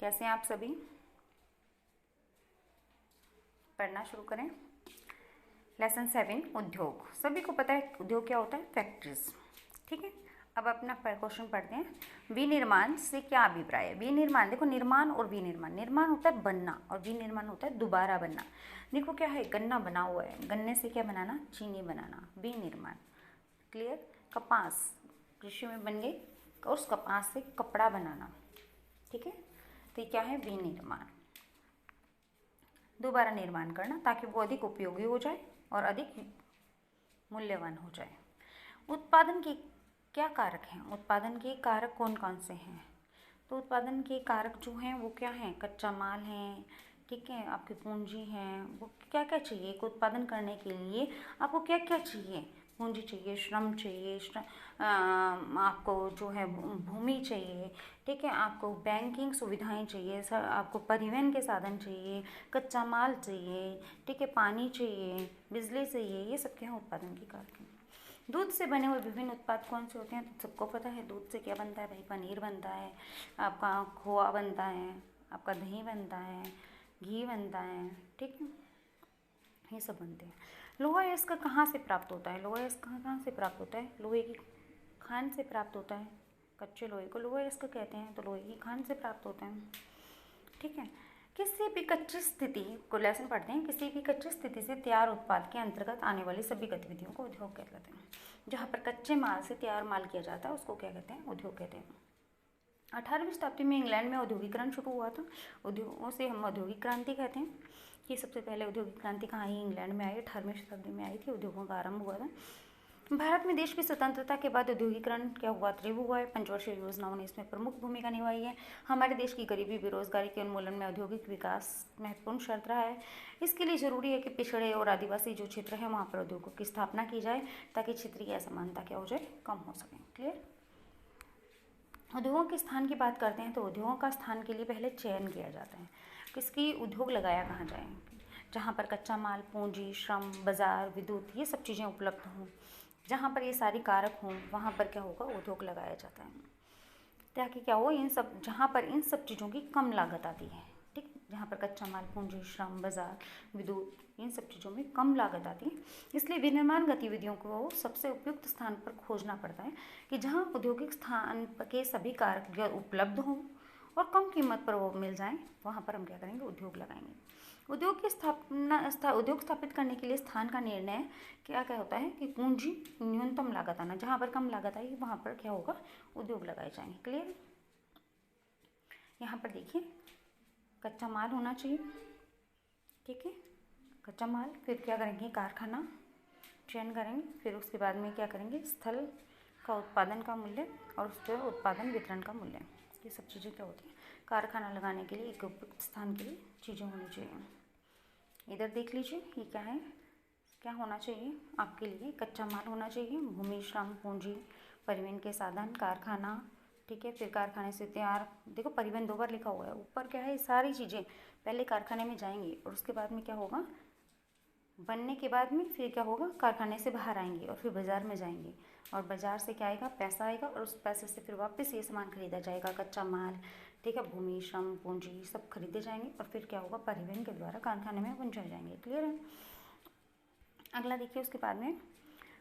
कैसे हैं आप सभी? पढ़ना शुरू करें। लेसन 7 उद्योग। सभी को पता है उद्योग क्या होता है? फैक्ट्रीज। ठीक है, अब अपना क्वेश्चन पढ़ते हैं। विनिर्माण से क्या अभिप्राय है? विनिर्माण, देखो निर्माण और विनिर्माण, निर्माण होता है बनना और विनिर्माण होता है दोबारा बनना। देखो क्या है, गन्ना बना हुआ है, गन्ने से क्या बनाना? चीनी बनाना, विनिर्माण। क्लियर? कपास कृषि में बन गई और उस कपास से कपड़ा बनाना। ठीक है, तो ये क्या है? विनिर्माण। दोबारा निर्माण करना ताकि वो अधिक उपयोगी हो जाए और अधिक मूल्यवान हो जाए। उत्पादन के क्या कारक हैं? उत्पादन के कारक कौन कौन से हैं? तो उत्पादन के कारक जो हैं वो क्या हैं? कच्चा माल है, ठीक है, आपकी पूंजी है। वो क्या क्या चाहिए एक उत्पादन करने के लिए? आपको क्या क्या चाहिए? पूंजी चाहिए, श्रम चाहिए, आपको जो है भूमि चाहिए, ठीक है, आपको बैंकिंग सुविधाएं चाहिए, सर आपको परिवहन के साधन चाहिए, कच्चा माल चाहिए, ठीक है, पानी चाहिए, बिजली चाहिए। ये सब क्या है? उत्पादन के कारक हैं। दूध से बने हुए विभिन्न उत्पाद कौन से होते हैं? तो सबको पता है दूध से क्या बनता है भाई? पनीर बनता है, आपका खोआ बनता है, आपका दही बनता है, घी बनता है, ठीक है, ये सब बनते हैं। लोहा अयस्क कहाँ से प्राप्त होता है? लोहा अयस्क कहाँ से प्राप्त होता है? लोहे की खान से प्राप्त होता है। कच्चे लोहे को लोहा अयस्क कहते हैं, तो लोहे की खान से प्राप्त होता है। ठीक है, किसी भी कच्ची स्थिति को लेसन पढ़ते हैं। किसी भी कच्ची स्थिति से तैयार उत्पाद के अंतर्गत आने वाली सभी गतिविधियों को उद्योग कहते हैं। जहाँ पर कच्चे माल से तैयार माल किया जाता है उसको क्या कहते हैं? उद्योग कहते हैं। 18वीं शताब्दी में इंग्लैंड में औद्योगिकरण शुरू हुआ था। उद्योगों से हम औद्योगिक क्रांति कहते हैं कि सबसे पहले औद्योगिक क्रांति कहाँ आई? इंग्लैंड में आई, 18वीं शताब्दी में आई थी, उद्योगों का आरंभ हुआ था। भारत में देश की स्वतंत्रता के बाद औद्योगिकरण क्या हुआ? तीव्र हुआ है। पंचवर्षीय योजनाओं ने इसमें प्रमुख भूमिका निभाई है। हमारे देश की गरीबी बेरोजगारी के उन्मूलन में औद्योगिक विकास महत्वपूर्ण शर्त रहा है। इसके लिए जरूरी है कि पिछड़े और आदिवासी जो क्षेत्र है वहाँ पर उद्योगों की स्थापना की जाए ताकि क्षेत्रीय असमानता क्या हो जाए? कम हो सके। क्लियर? उद्योगों के स्थान की बात करते हैं तो उद्योगों का स्थान के लिए पहले चयन किया जाता है। किसकी उद्योग लगाया कहाँ जाए? जहाँ पर कच्चा माल, पूंजी, श्रम, बाजार, विद्युत, ये सब चीज़ें उपलब्ध हों, जहाँ पर ये सारी कारक हों, वहाँ पर क्या होगा? उद्योग लगाया जाता है ताकि क्या हो? इन सब, जहाँ पर इन सब चीज़ों की कम लागत आती है, ठीक, जहाँ पर कच्चा माल, पूंजी, श्रम, बाजार, विद्युत, इन सब चीज़ों में कम लागत आती है। इसलिए विनिर्माण गतिविधियों को सबसे उपयुक्त स्थान पर खोजना पड़ता है कि जहाँ औद्योगिक स्थान के सभी कारक उपलब्ध हों और कम कीमत पर वो मिल जाएं, वहाँ पर हम क्या करेंगे? उद्योग लगाएंगे। उद्योग स्थापित करने के लिए स्थान का निर्णय क्या क्या होता है कि पूंजी, न्यूनतम लागत आना, जहाँ पर कम लागत आएगी वहाँ पर क्या होगा? उद्योग लगाए जाएंगे। क्लियर? यहाँ पर देखिए, कच्चा माल होना चाहिए, ठीक है, कच्चा माल, फिर क्या करेंगे? कारखाना चयन करेंगे, फिर उसके बाद में क्या करेंगे? स्थल का उत्पादन का मूल्य और उसके उत्पादन वितरण का मूल्य, ये सब चीज़ें क्या होती हैं? कारखाना लगाने के लिए एक उपयुक्त स्थान के लिए चीज़ें होनी चाहिए। इधर देख लीजिए, ये क्या है? क्या होना चाहिए आपके लिए? कच्चा माल होना चाहिए, भूमि, श्रम, पूंजी, परिवहन के साधन, कारखाना, ठीक है, फिर कारखाने से तैयार, देखो परिवहन 2 बार लिखा हुआ है, ऊपर क्या है? सारी चीज़ें पहले कारखाने में जाएंगी और उसके बाद में क्या होगा? बनने के बाद में फिर क्या होगा? कारखाने से बाहर आएंगे और फिर बाज़ार में जाएंगे और बाज़ार से क्या आएगा? पैसा आएगा और उस पैसे से फिर वापस ये सामान खरीदा जाएगा, कच्चा माल, ठीक है, भूमि, श्रम, पूंजी सब खरीदे जाएंगे और फिर क्या होगा? परिवहन के द्वारा कारखाने में पहुँचाए जाएंगे। क्लियर है? अगला देखिए, उसके बाद में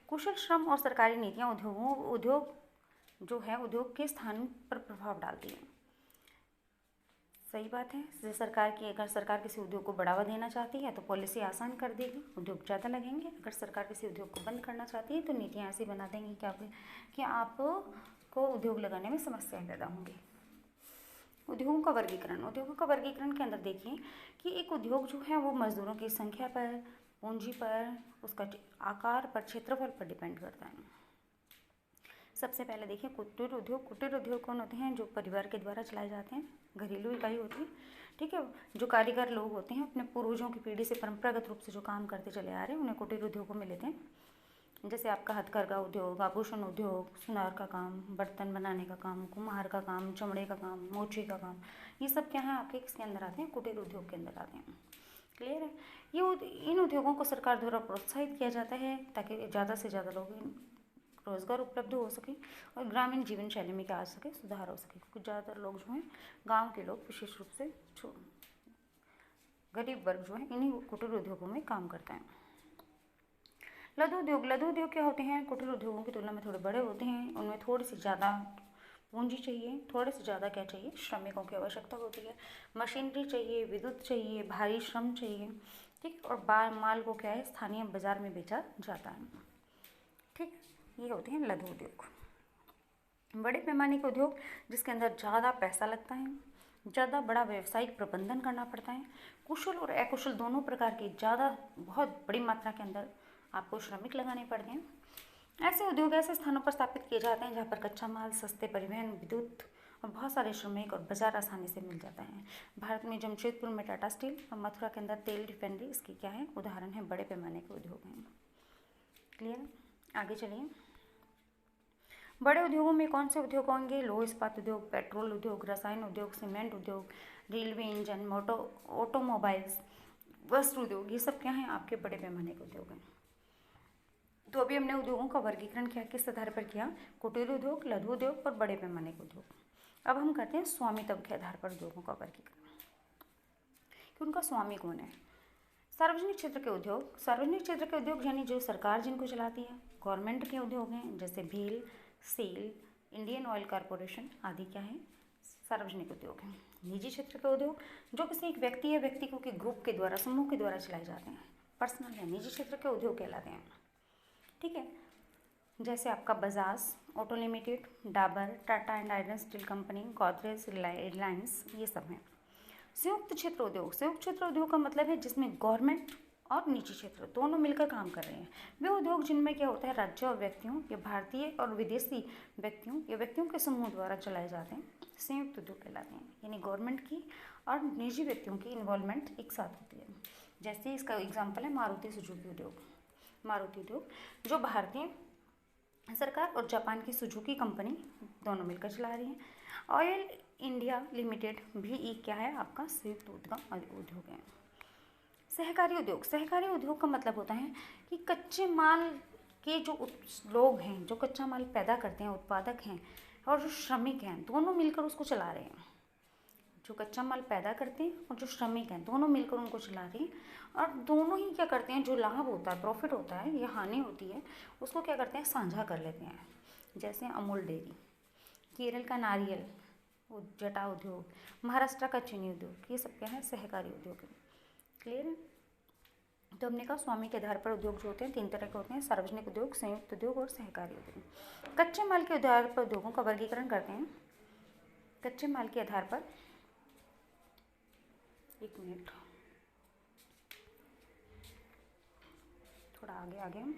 कुशल श्रम और सरकारी नीतियाँ उद्योग जो है उद्योग के स्थान पर प्रभाव डालती है। सही बात है। जैसे सरकार की, अगर सरकार किसी उद्योग को बढ़ावा देना चाहती है तो पॉलिसी आसान कर देगी, उद्योग ज़्यादा लगेंगे। अगर सरकार किसी उद्योग को बंद करना चाहती है तो नीतियाँ ऐसी बना देंगी कि आपको उद्योग लगाने में समस्याएं पैदा होंगी। उद्योगों का वर्गीकरण। उद्योगों का वर्गीकरण के अंदर देखिए कि एक उद्योग जो है वो मजदूरों की संख्या पर, पूंजी पर, उसका आकार पर, क्षेत्रफल पर डिपेंड करता है। सबसे पहले देखिए कुटीर उद्योग। कुटीर उद्योग कौन होते हैं? जो परिवार के द्वारा चलाए जाते हैं, घरेलू इकाई होती है, ठीक है, जो कारीगर लोग होते हैं अपने पूर्वजों की पीढ़ी से परंपरागत रूप से जो काम करते चले आ रहे हैं उन्हें कुटीर उद्योगों में लेते हैं। जैसे आपका हथकरघा उद्योग, आभूषण उद्योग, सुनार का काम, बर्तन बनाने का काम, कुम्हार का काम, चमड़े का काम, मोची का काम, ये सब क्या है आपके किसके अंदर आते हैं? कुटीर उद्योग के अंदर आते हैं। क्लियर है? इन उद्योगों को सरकार द्वारा प्रोत्साहित किया जाता है ताकि ज़्यादा से ज़्यादा लोग रोज़गार उपलब्ध हो सके और ग्रामीण जीवन शैली में क्या आ सके, सुधार हो सके, क्योंकि ज़्यादातर लोग जो हैं गांव के लोग विशेष रूप से गरीब वर्ग जो है इन्हीं कुटीर उद्योगों में काम करता है। लघु उद्योग क्या होते हैं? कुटीर उद्योगों की तुलना में थोड़े बड़े होते हैं, उनमें थोड़ी सी ज़्यादा पूंजी चाहिए, थोड़े से ज़्यादा क्या चाहिए, श्रमिकों की आवश्यकता होती है, मशीनरी चाहिए, विद्युत चाहिए, भारी श्रम चाहिए, ठीक, और माल को क्या है, स्थानीय बाजार में बेचा जाता है, ठीक। ये होते हैं लघु उद्योग। बड़े पैमाने के उद्योग जिसके अंदर ज़्यादा पैसा लगता है, ज़्यादा बड़ा व्यवसायिक प्रबंधन करना पड़ता है, कुशल और अकुशल दोनों प्रकार के ज़्यादा बहुत बड़ी मात्रा के अंदर आपको श्रमिक लगाने पड़ते हैं। ऐसे उद्योग ऐसे स्थानों पर स्थापित किए जाते हैं जहाँ पर कच्चा माल, सस्ते परिवहन, विद्युत और बहुत सारे श्रमिक और बाजार आसानी से मिल जाता है। भारत में जमशेदपुर में टाटा स्टील और मथुरा के अंदर तेल रिफाइनरी इसकी क्या है, उदाहरण है, बड़े पैमाने के उद्योग हैं। क्लियर? आगे चलिए। बड़े उद्योगों में कौन से उद्योग होंगे? लौह इस्पात उद्योग, पेट्रोल उद्योग, रसायन उद्योग, सीमेंट उद्योग, रेलवे इंजन, ऑटोमोबाइल्स, वस्त्र उद्योग, ये सब क्या हैं, आपके बड़े पैमाने के उद्योग हैं। तो अभी हमने उद्योगों का वर्गीकरण क्या किस आधार पर किया? कुटीर उद्योग, लघु उद्योग और बड़े पैमाने के उद्योग। अब हम करते हैं स्वामित्व के आधार पर उद्योगों का वर्गीकरण कि उनका स्वामी कौन है। सार्वजनिक क्षेत्र के उद्योग, सार्वजनिक क्षेत्र के उद्योग यानी जो सरकार जिनको चलाती है, गवर्नमेंट के उद्योग हैं, जैसे भील, सेल, इंडियन ऑयल कॉरपोरेशन आदि क्या है, सार्वजनिक उद्योग हैं। निजी क्षेत्र के उद्योग जो किसी एक व्यक्ति या व्यक्तियों के ग्रुप के द्वारा, समूह के द्वारा चलाए जाते हैं, पर्सनल या निजी क्षेत्र के उद्योग कहलाते हैं, ठीक है। जैसे आपका Bajaj auto limited, Dabur, Tata and iron steel company, Godrej, Reliance, ये सब हैं। संयुक्त क्षेत्र उद्योग, संयुक्त क्षेत्र उद्योग का मतलब है जिसमें गवर्नमेंट और निजी क्षेत्र दोनों मिलकर काम कर रहे हैं। वे उद्योग जिनमें क्या होता है, राज्य और व्यक्तियों या भारतीय और विदेशी व्यक्तियों या व्यक्तियों के समूह द्वारा चलाए जाते हैं, संयुक्त उद्योग कहलाते हैं। यानी गवर्नमेंट की और निजी व्यक्तियों की इन्वॉल्वमेंट एक साथ होती है। जैसे इसका एग्जाम्पल है मारुति सुजुकी उद्योग। मारुति उद्योग जो भारतीय सरकार और जापान की सुजुकी कंपनी दोनों मिलकर चला रही हैं। ऑयल इंडिया लिमिटेड भी एक क्या है, आपका संयुक्त उद्योग है। सहकारी उद्योग, सहकारी उद्योग का मतलब होता है कि कच्चे माल के जो लोग हैं, जो कच्चा माल पैदा करते हैं, उत्पादक हैं, और जो श्रमिक हैं, दोनों मिलकर उसको चला रहे हैं। जो कच्चा माल पैदा करते हैं और जो श्रमिक हैं, दोनों मिलकर उनको चला रहे हैं, और दोनों ही क्या करते हैं, जो लाभ होता है, प्रॉफिट होता है या हानि होती है, उसको क्या करते हैं, साझा कर लेते हैं। जैसे अमूल डेयरी, केरल का नारियल जटा उद्योग, महाराष्ट्र का चीनी उद्योग, ये सब क्या है, सहकारी उद्योग है। क्लियर है? तो हमने कहा स्वामी के आधार पर उद्योग जो होते हैं 3 तरह के होते हैं, सार्वजनिक उद्योग, संयुक्त उद्योग और सहकारी उद्योग। कच्चे माल के आधार पर उद्योगों का वर्गीकरण करते हैं। कच्चे माल के आधार पर, एक मिनट, थोड़ा आगे आगे हम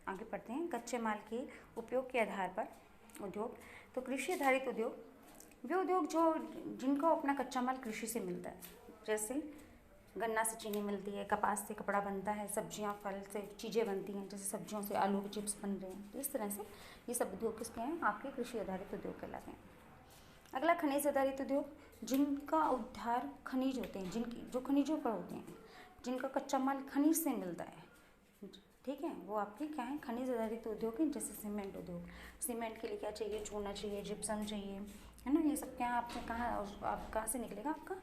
आगे पढ़ते हैं। कच्चे माल के उपयोग के आधार पर उद्योग, तो कृषि आधारित उद्योग, वे उद्योग जो जिनको अपना कच्चा माल कृषि से मिलता है, जैसे गन्ना से चीनी मिलती है, कपास से कपड़ा बनता है, सब्जियां फल से चीज़ें बनती हैं, जैसे सब्जियों से आलू के चिप्स बन रहे हैं, तो इस तरह से ये सब उद्योग किसके हैं, आपके कृषि आधारित उद्योग कहलाते हैं। अगला खनिज आधारित उद्योग, जिनका उद्धार खनिज होते हैं, जिनकी जो खनिजों पर होते हैं, जिनका कच्चा माल खनिज से मिलता है, ठीक है, वो आपके क्या है, खनिज आधारित उद्योग हैं। जैसे सीमेंट उद्योग, सीमेंट के लिए क्या चाहिए, चूना चाहिए, जिप्सम चाहिए, है ना, ये सब क्या आपसे आप कहाँ से निकलेगा, आपका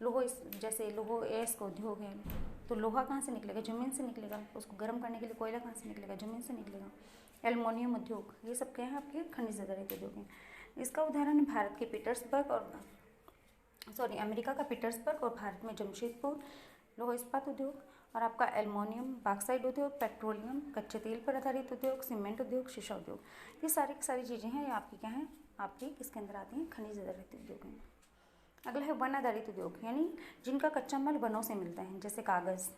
लोहा, जैसे लोहो एस का उद्योग है, तो लोहा कहाँ से निकलेगा, ज़मीन से निकलेगा। उसको गर्म करने के लिए कोयला कहाँ से निकलेगा, ज़मीन से निकलेगा। एल्युमिनियम उद्योग, ये सब क्या है, आपके खनिज आधारित उद्योग हैं। इसका उदाहरण भारत के पीटर्सबर्ग और अमेरिका का पीटर्सबर्ग और भारत में जमशेदपुर लोह इस्पात उद्योग, और आपका एल्युमिनियम बॉक्साइट उद्योग, पेट्रोलियम, कच्चे तेल पर आधारित उद्योग, सीमेंट उद्योग, शीशा उद्योग, ये सारी चीज़ें हैं, ये आपकी क्या हैं, आपके किसके अंदर आती हैं, खनिज आधारित उद्योग हैं। अगला है वन आधारित उद्योग, यानी जिनका कच्चा माल वनों से मिलता है, जैसे कागज़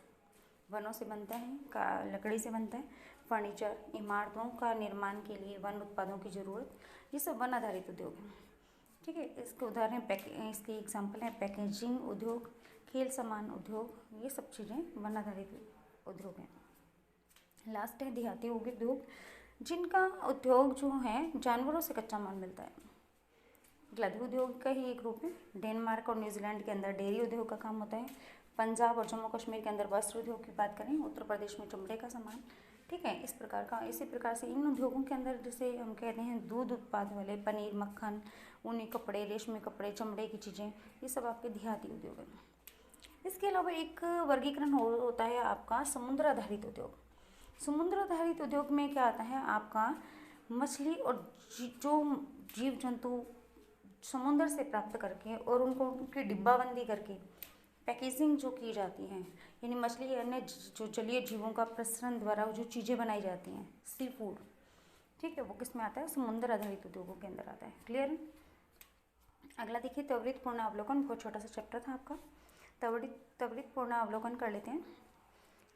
वनों से बनता है, लकड़ी से बनता है, फर्नीचर, इमारतों का निर्माण के लिए वन उत्पादों की ज़रूरत, ये सब वन आधारित उद्योग हैं, ठीक है। इसके उदाहरण इसके एग्जाम्पल हैं पैकेजिंग उद्योग, खेल सामान उद्योग, ये सब चीज़ें वन आधारित उद्योग हैं। लास्ट है देहाती उद्योग, जिनका उद्योग जो है जानवरों से कच्चा माल मिलता है। लघु उद्योग का ही एक रूप है। डेनमार्क और न्यूजीलैंड के अंदर डेयरी उद्योग का काम होता है। पंजाब और जम्मू कश्मीर के अंदर वस्त्र उद्योग की बात करें, उत्तर प्रदेश में चमड़े का सामान, ठीक है। इस प्रकार का, इसी प्रकार से इन उद्योगों के अंदर जैसे हम कहते हैं दूध उत्पाद वाले, पनीर, मक्खन, ऊनी कपड़े, रेशमी कपड़े, चमड़े की चीज़ें, ये सब आपके देहाती उद्योग हैं। इसके अलावा एक वर्गीकरण होता है आपका समुद्र आधारित उद्योग। समुद्र आधारित उद्योग में क्या आता है आपका मछली और जो जीव जंतु समुद्र से प्राप्त करके और उनकी डिब्बाबंदी करके पैकेजिंग जो की जाती है, यानी मछली अन्य जो जलीय जीवों का प्रसरण द्वारा जो चीज़ें बनाई जाती हैं, सी फूड, ठीक है, वो किस में आता है? समुद्र आधारित उद्योगों के अंदर आता है। क्लियर? अगला देखिए त्वरित पूर्णावलोकन। बहुत छोटा सा चैप्टर था आपका। त्वरित पूर्णावलोकन कर लेते हैं।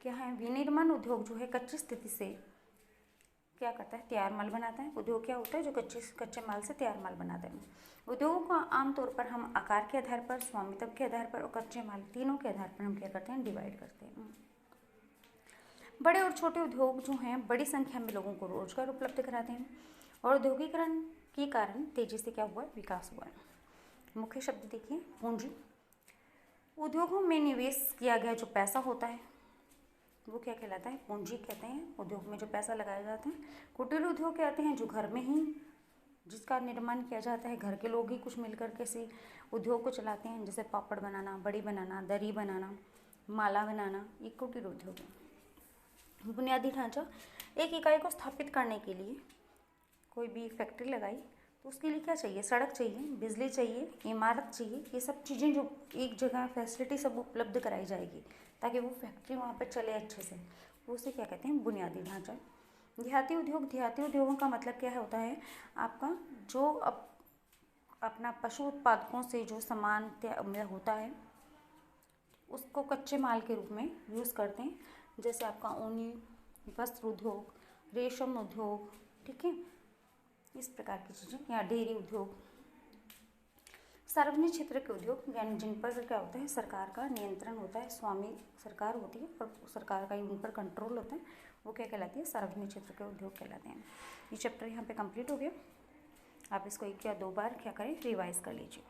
क्या है? विनिर्माण उद्योग जो है कच्ची स्थिति से क्या करता है? तैयार माल बनाता है। उद्योग क्या होता है? जो कच्चे माल से तैयार माल बनाता है। उद्योगों को आमतौर पर हम आकार के आधार पर, स्वामित्व के आधार पर और कच्चे माल तीनों के आधार पर हम क्या करते हैं? डिवाइड करते हैं। बड़े और छोटे उद्योग जो हैं बड़ी संख्या में लोगों को रोजगार उपलब्ध कराते हैं और औद्योगिकरण के कारण तेजी से क्या हुआ? विकास हुआ है। मुख्य शब्द देखिए, पूंजी। उद्योगों में निवेश किया गया जो पैसा होता है वो क्या कहलाता है? पूंजी कहते हैं। उद्योग में जो पैसा लगाया जाता है। कुटीर उद्योग कहते हैं जो घर में ही जिसका निर्माण किया जाता है, घर के लोग ही कुछ मिलकर के से उद्योग को चलाते हैं, जैसे पापड़ बनाना, बड़ी बनाना, दरी बनाना, माला बनाना, ये कुटीर उद्योग है। बुनियादी ढांचा, एक इकाई को स्थापित करने के लिए कोई भी फैक्ट्री लगाई तो उसके लिए क्या चाहिए? सड़क चाहिए, बिजली चाहिए, इमारत चाहिए, ये सब चीज़ें जो एक जगह फैसिलिटी सब उपलब्ध कराई जाएगी ताकि वो फैक्ट्री वहाँ पर चले अच्छे से, वो उसे क्या कहते हैं? बुनियादी ढांचा। देहाती उद्योग, देहाती उद्योगों का मतलब क्या होता है आपका? जो अपना पशु उत्पादकों से जो सामान होता है उसको कच्चे माल के रूप में यूज़ करते हैं, जैसे आपका ऊनी वस्त्र उद्योग, रेशम उद्योग, ठीक है, इस प्रकार की चीज़ें, या डेयरी उद्योग। सार्वजनिक क्षेत्र के उद्योग, यानी जिन पर क्या होता है? सरकार का नियंत्रण होता है, स्वामी सरकार होती है और सरकार का उन पर कंट्रोल होता है, वो क्या कहलाती है? सार्वजनिक क्षेत्र के उद्योग कहलाते हैं। ये चैप्टर यहाँ पे कंप्लीट हो गया। आप इसको 1 या 2 बार क्या करें? रिवाइज कर लीजिए।